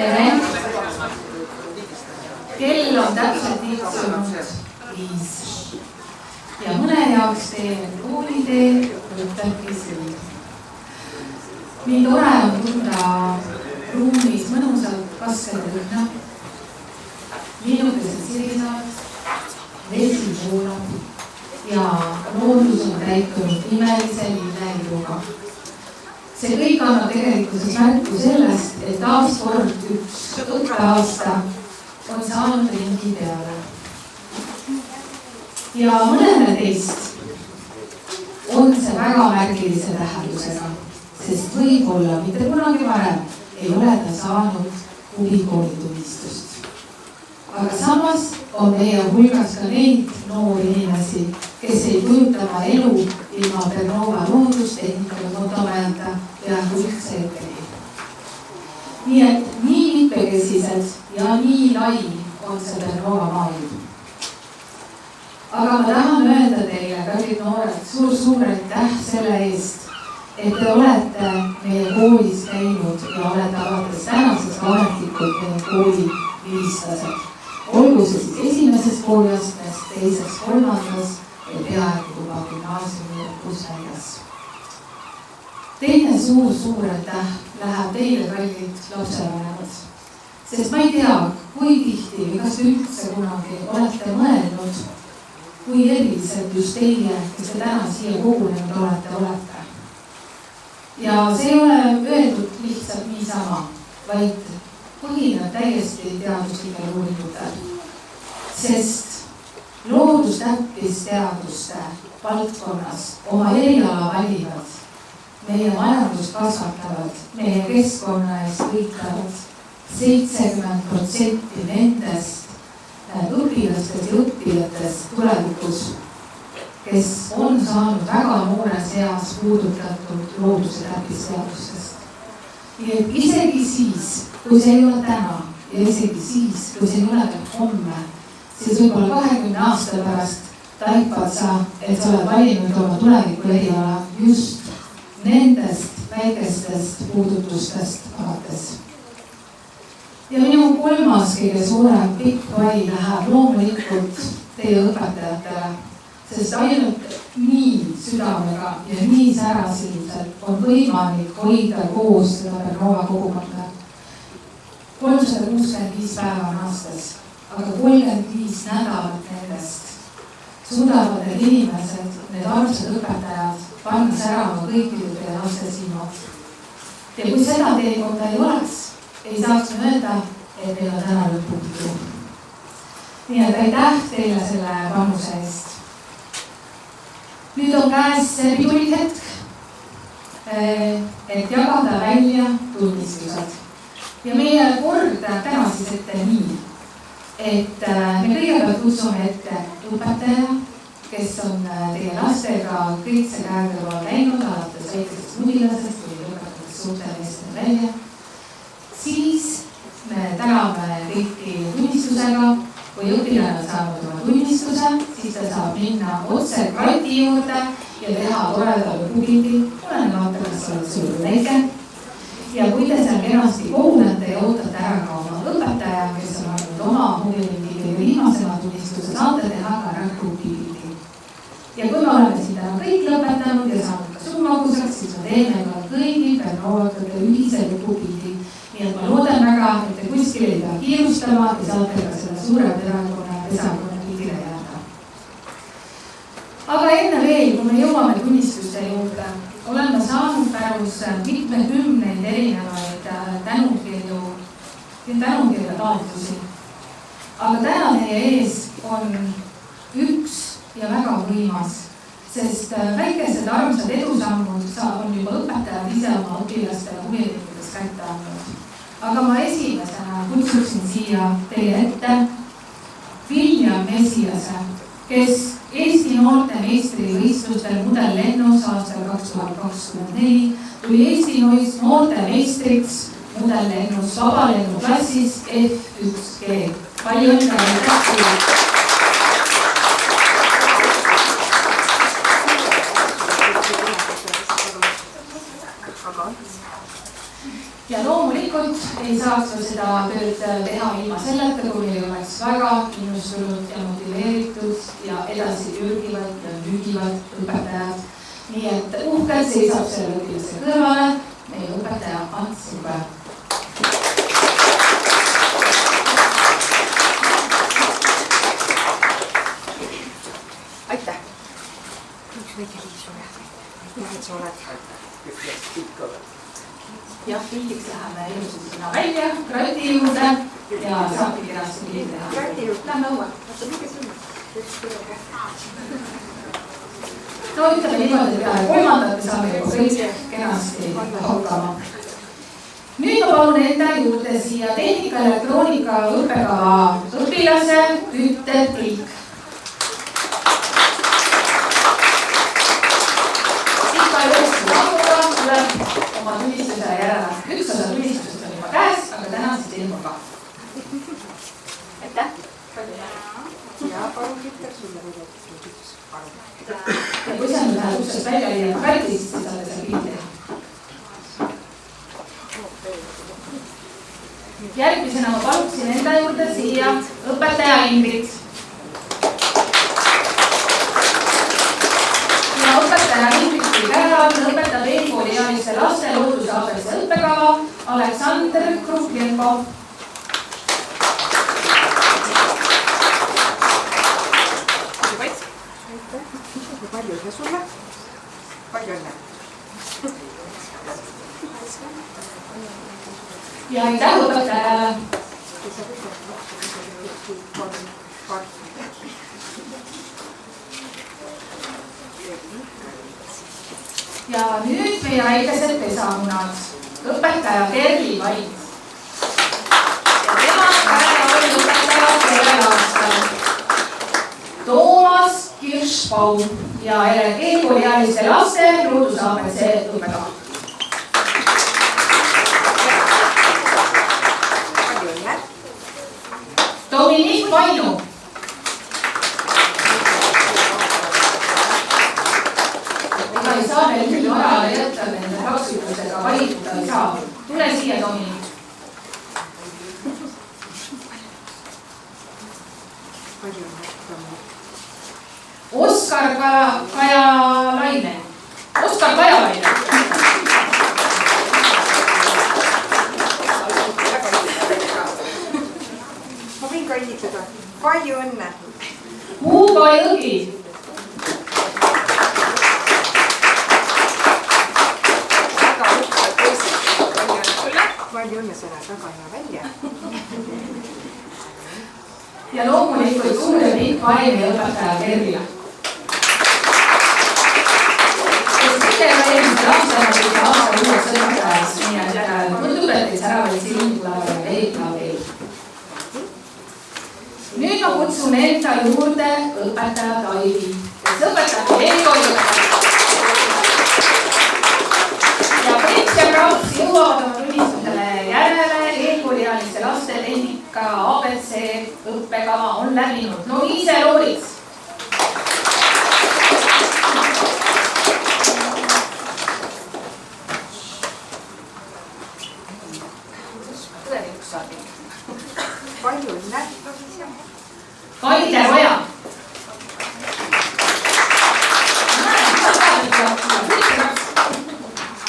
tere! Kell on täpselt liikunud 5 ja mõne jaoks teie koolitee lõpebki siin. Nii tore on tunda ruumis mõnusalt kasvõi lõhna, linnukesed sirisavad, vesi voolab ja loodus on täitunud imelise lillejuuga. See kõik annab tegelikkuses märku sellest, et taaskord üks õppeaasta on saanud ringi peale. Ja mõnele teist on see väga märgilise tähendusega, sest võib-olla mitte kunagi varem ei ole ta saanud huvikoolitunnistust. Aga samas on meie hulgas ka neid noori inimesi, kes ei kujuta oma elu ilma Pernova loodustehnika motomajata peaaegu üldse hetkeni. Nii et nii mitmekesised ja nii lai on see Pernova maailm. Aga ma tahan öelda teile, kallid noored, suur aitäh selle eest, et te olete meie koolis käinud ja olete alates tänasest ametlikult meie kooli vilistlased. Olgu see siis esimeses kooliastmes, teises, kolmandas ja peaaegu juba gümnaasiumi lõpusväljas. Teine suur aitäh läheb teile, kallid lapsevanemad, sest ma ei tea, kui tihti või kas üldse kunagi olete mõelnud, kui eriliselt just teie, kes te täna siia kogunenud olete. Ja see ei ole öeldud lihtsalt niisama, vaid põhineb täiesti teaduslikel uuringutel, sest loodustäppisteaduste valdkonnas oma eriala valivad, meie majandust kasvatavad, meie keskkonna eest võitlevad 70% nendest õpilastest ja õppijatest tulevikus, kes on saanud väga noores eas puudutatud looduse täppisteadustest. Nii et isegi siis, kui see ei ole täna ja isegi siis, kui see ei ole homme, siis võib-olla 20 aasta pärast taipad sa, et sa oled valinud oma tuleviku eriala just nendest väikestest puudutustest alates. Ja minu kolmas kõige suurem pikk vai läheb loomulikult teie õpetajatele, sest ainult nii südamega ja nii särasilmselt on võimalik hoida koos seda Pernova kogukonda. 365 päeva on aastas, aga 35 nädalat nendest suudavad need inimesed, need armsad õpetajad panna särama kõikide laste silmad. Ja kui seda teekonda ei oleks, ei saaks öelda, et meil on täna lõpupidu. Nii et aitäh teile selle panuse eest. Nüüd on käes pidulik hetk, et jagada välja tunnistused. Ja meie kord täna siis ette nii, et me kõigepealt kutsume ette õpetaja, kes on teie lastega kõik see käekõrval läinud, alates väikesest mudilasest või lõpetades suurte meeste välja. Siis me täname kõiki tunnistusega, kui õpilane on saanud oma tunnistuse, siis ta saab minna otse krati juurde ja teha toreda lõpupildi, olenemata, kas oled suur väike. Ja kui te seal kenasti kogunete ja ootate ära ka oma õpetaja, kes on andnud oma huvipildi või viimasema tunnistuse, saate teha ka lõpupildi. Ja kui me oleme siin täna kõik lõpetanud ja saanud ka summaguseks, siis me teeme ka kõigil Pernovakate ühise lõpupildi. Nii et ma loodan väga, et te kuskil ei pea kiirustama ja saate ka selle suure pesakonna pildile jääda. Aga enne veel, kui me jõuame tunnistuste juurde, olen ma saanud pärus mitmekümneid erinevaid tänukirja taotlusi. Aga täna teie ees on üks ja väga võimas, sest väikesed armsad edusammud on juba õpetajad ise oma õpilastele huviringudest kätte andnud. Aga ma esimesena kutsuksin siia teie ette William Mesiase, kes Eesti noorte meistrivõistlustel mudellennus aastal 2024 tuli Eesti noorte meistriks mudellennus vabalennu klassis F1G. Palju õnne! ja loomulikult ei saaks seda tööd teha ilma selleta, kui meil oleks väga innustunud ja motiveeritud ja edasi pürgivad ja müügivad õpetajad. Nii et uhkelt seisab selle õpilase kõrvale meie õpetaja Ants Sube. Aitäh! Üks väike liisule. Aitäh, et sa oled. Jah, pildiks läheme ilusasti sinna välja krati juurde ja saabki kenasti pildi teha. Krati juurde? Lähme õue. Oota, mikä sinna? No ütleme niimoodi, et peale kolmandat me saame juba kõik kenasti hakkama. Nüüd ma palun enda juurde siia tehnika ja elektroonika õppekava õpilase Kütte Priik. Siit ka joostu sammuga tuleb oma tunnistuse järele. Üks osa tunnistust on juba käes, aga täna siis ilma ka. Aitäh! Ja palun kiitel sulle võidab. Ja kui sa nüüd lähed uksest välja liiama kardi, siis saate seal pildi teha. Järgmisena ma paluksin enda juurde siia õpetaja Ingrid. Ja õpetaja Ingrid käevad õpetab eelkooliealiste laste loodusabelise õppekava Aleksandr Krupjenko. Palju õnne sulle. Palju õnne. Ja aitäh õpetajale. Ja nüüd meie väikesed pesamunad. Õpetaja Kerli Vaid. Ja tema käe oli õpetaja sellel aastal Toomas Kirschbaum ja eelkooliealiste laste loodusabelise õppekava. Dominik Vainu. Ega ei saa meil küll ajale jätta nende praksitusega valituda ei saa. Tule siia, Dominik. Oskar Kajalaine. Oskar Kajalaine. Ma võin ka õnnitleda. Palju õnne. Hugo Jõgi. Väga õpped teised. Palju õnne sulle. Palju õnne, sa näed väga hea välja. Ja loomulikult suure pikk vaim ja õpetaja Kerlile. Eelmisel aastal oli see aasta uueks õpetajast, nii et tundub, et teis ära võid silmi tuleva veel ja veel. Nüüd ma kutsun enda juurde õpetaja Taivi, kes õpetab eelkooli. Ja Priit ja Krauts jõuavad oma tunnistusele järele. Eelkooliealiste laste tehnika ABC õppekava on läbinud Loise Loorits. Palju õnne. Kaide Roja.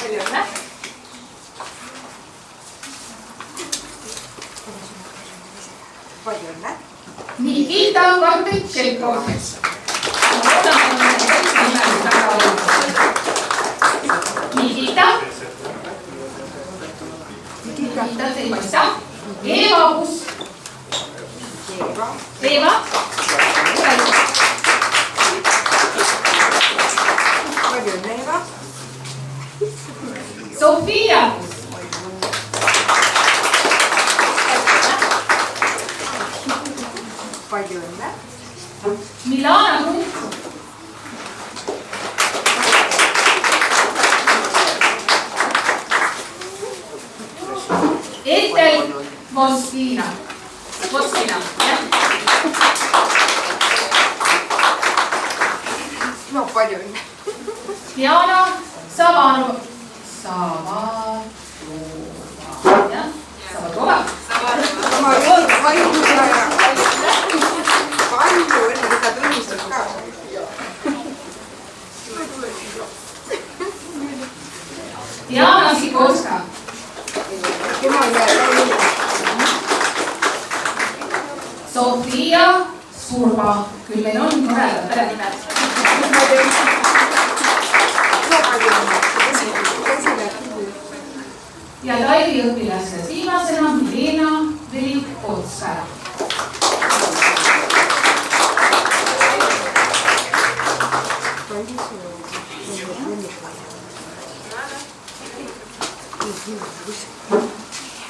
Palju õnne. Palju õnne. Nikita Karpetšenko. Nikita. Nikita ei paista. Eeva Kus. Eeva. Palju õnne, Eeva. Sofia. Palju õnne. Milana Krunku. Etel Voskina. Voskina, jah. No palju õnne. Diana Savano. Savano. oma haiguse ja palju enne seda tunnistust ka. Diana Sikorska. Sofia Surba, küll meil on toredad perenimed. Ja Taivi õpilastes viimasena Milena Velikotskaja.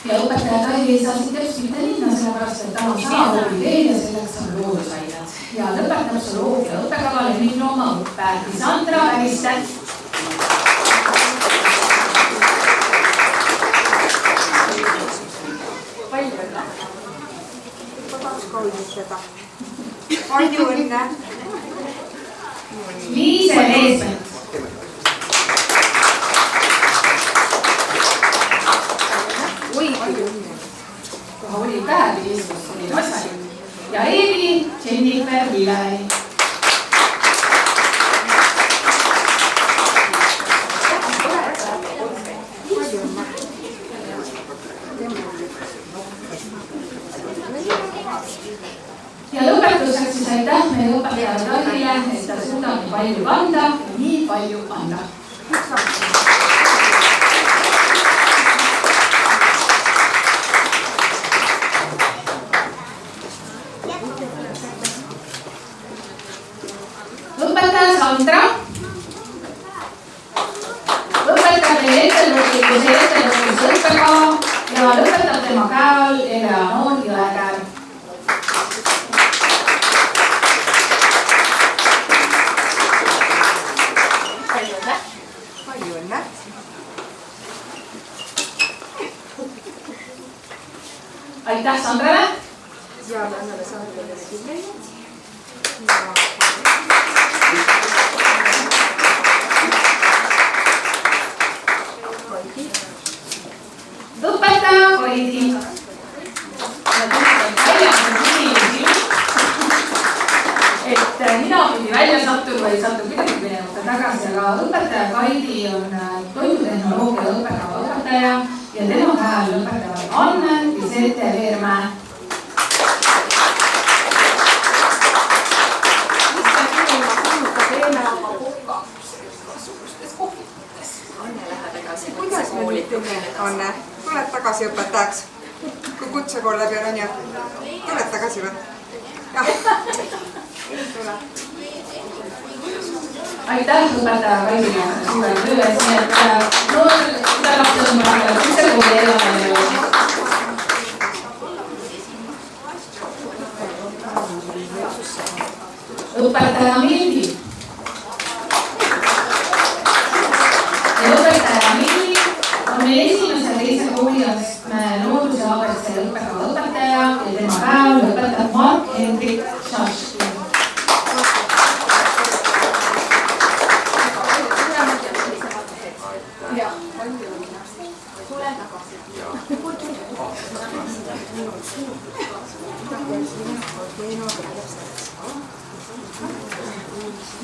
Ja õpetaja Taivi ei saa siit täpselt mitte minna, sellepärast, et tal on samamoodi veel ja selleks on loodusained. Ja lõpetab zooloogia õppekava lemmiklooma õppe Lisandra Väriste. Palju õnne. Ma tahaks kaunistada. Palju õnne. Liise Leesmet. Koha oli päevi Jeesus, oli asjalik. Ja Eevi Jennifer Lilleli. Ja lõpetuseks siis aitäh meie õpetajale Taivile, et ta suudab nii palju kanda ja nii palju anda. Õpetaja Sandra õpetab meie ettevõtlikkuse ja ettevõtluse õppekava ja lõpetab tema käe all Eleanor Jõekäär. Palju õnne. Aitäh Sandrale. Ja Annale Sandrale Sille. Õpetaja Koidi. Et mina pidi välja sattunud või sattunud midagi minema tagasi, aga õpetaja Kaidi on toidutehnoloogia õppekava õpetaja ja tema käel õpetavad Anne Lisete Veermäe. Kuidas me nüüd teeme, Anne? Tuled tagasi õpetajaks, kui kutsekolla peal on ja tuled tagasi või? Jah. Aitäh õpetaja Kaidile suure töö eest, nii et seda lapsed on praegu kutsekooli elamine. Õpetaja Mildi. Ja õpetaja Mildi on meil esimese teise kooliastme loodus- ja ABC õppekava õpetaja ja tema käel õpetab Mark-Hendrik Šaškin.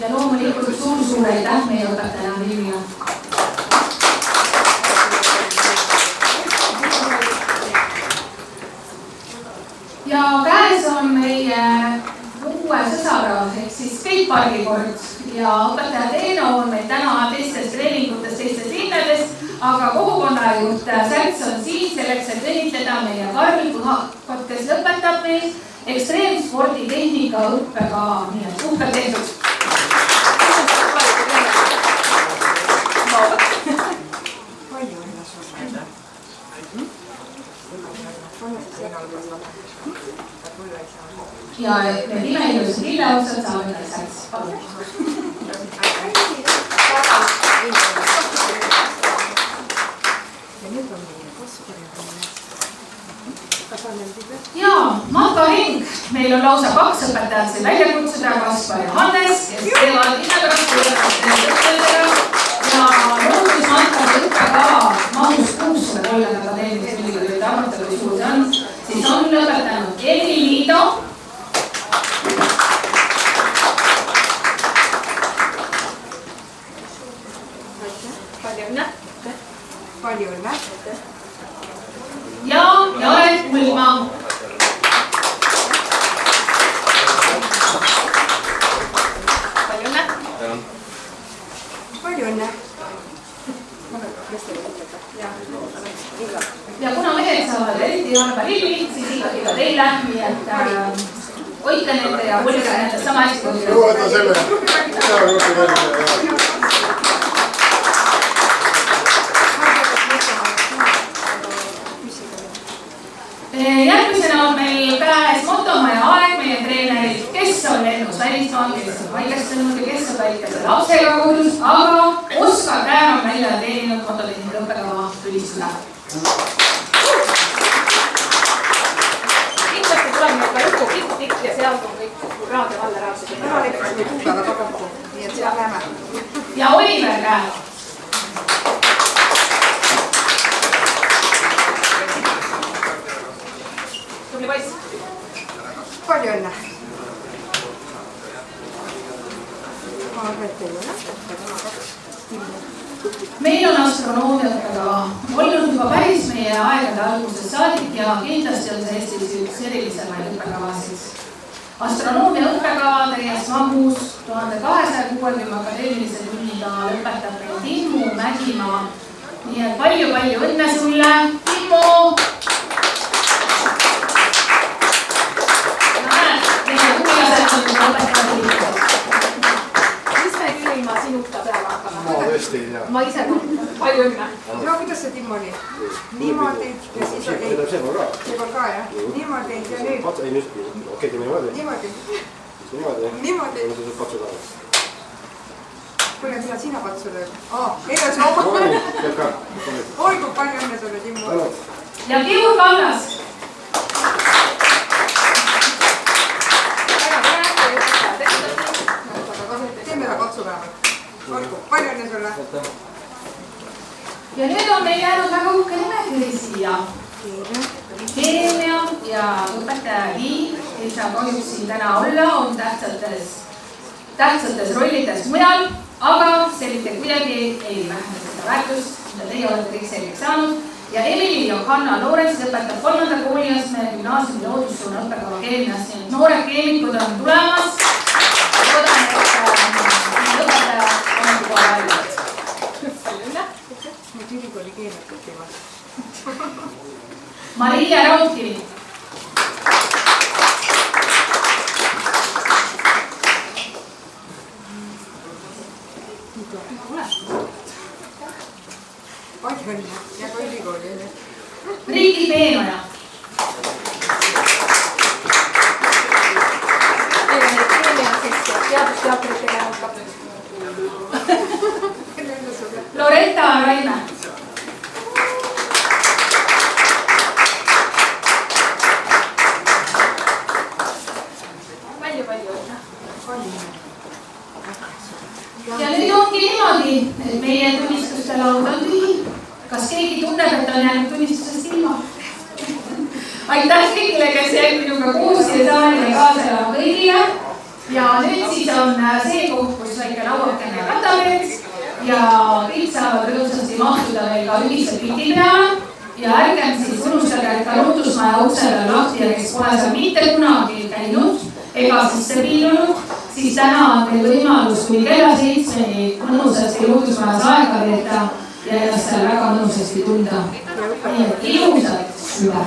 Ja loomulikult suur aitäh meie õpetaja Vilja. Ja käes on meie uue sõsara ehk siis skatepargi kord ja õpetaja Teeno on meil täna teistest treeningutest teistest linnadest, aga kogukonnajuht Särts on siin selleks, et õnnitleda meie Karl Põhakot, kes lõpetab meil ekstreemsporditehnika õppekava, nii et uhkelt tehtud. Ja need imeilused lilleotsad saavad need Särts, palun. Ja Marko Hing, meil on lausa 2 õpetajat siin välja kutsuda, Kaspar ja Hannes, kes teevad innepärast õpetajatega ja loodusmatkade õppekava mahus 630 akadeemilist ülikooli arvata, kui suur see on, siis on Palju õnne. Palju õnne. Ja Janek Mulma. Palju õnne. Palju õnne. Ja kuna mehed saavad eriti Jorba Lilli, siis ikkagi ka teile, nii et hoidke nende ja hoidke nende sama hästi kui Võta selle. Järgmisena on meil käes motomaja aeg meie treenerid, kes on lennus välismaal, kes on haigestunud ja kes on väikese lapsega kodus, aga Oskar Käär on välja teeninud mototehnika õppekava ülistuse. Kindlasti tuleb meil ka lõpu tikk ja seal on kõik raad ja valle raadsid. Ära lekkis või kuupäeva ka kokku, nii et seal lähme. Ja Oliver Käär. Tubli poiss. Palju õnne. Ma arvan, et ei ole. Meil on astronoomiaõppekava olnud juba päris meie aegade algusest saadik ja kindlasti on see Eestis üks erilisemaid õppekavasid. Astronoomia õppekava täies mahus 1260 akadeemilise tunniga lõpetab meil Timmu Mägimaa. Nii et palju-palju õnne sulle, Timmu! Meie tugilased on õpetavad liikunud. Mis me küll ilma sinuta peale hakkame? Ma tõesti ei tea. Ma ise ka. Palju õnne. No kuidas see Tim oli? Niimoodi ja siis oli... Seekord ka jah? Niimoodi ja nüüd? Ei nüüd, okei, teeme niimoodi. Niimoodi. Niimoodi. Niimoodi. Ja nüüd patsu taha. Kuule, mida sina patsu lööd? Eile see oma. Olgu palju õnne sulle, Timmu. Ja Kiur Kallas. Teeme ühe patsu vähemalt. Olgu, palju õnne sulle. Ja nüüd on meil jäänud väga uhke nimekiri siia. Keemia ja õpetaja Lii ei saa kahjuks siin täna olla, on tähtsates rollides mujal, aga see mitte kuidagi ei vähene seda väärtust, mida teie olete kõik selgeks saanud. Ja Emily Johanna Loorents õpetab 3. kooliastme gümnaasiumi loodussuuna õppekava keemias, nii et noored keemikud on tulemas. Loodan, et õpetaja on juba valmis. Palju õnne. Nüüd ülikooli keemikud teevad. Maria Raudkivi. Palju õnne ja ka ülikooli. Riiki Peenoja. Teile neid keemia siis teadusteatrit tegema hakkab. Loretta Raime. Palju õnne. Ja nüüd ongi niimoodi, et meie tunnistuste laud on tühi. Kas keegi tunneb, et on jäänud tunnistusest ilma? Aitäh kõigile, kes jäid minuga koos ja saali kaasa elama kõigile. Ja nüüd siis on see koht, kus väike lauakene katamees ja kõik saavad rõõmsasti mahtuda veel ka ühise pildi peale. Ja ärgem siis unustage, et ka Lootusmaja uksel on lahti ja kes pole seal mitte kunagi käinud ega sisse piilunud, siis täna on teil võimalus kuni kella 7-ni mõnusasti Lootusmajas aega veeta ja ennast seal väga mõnusasti tunda. Nii et ilusat süda!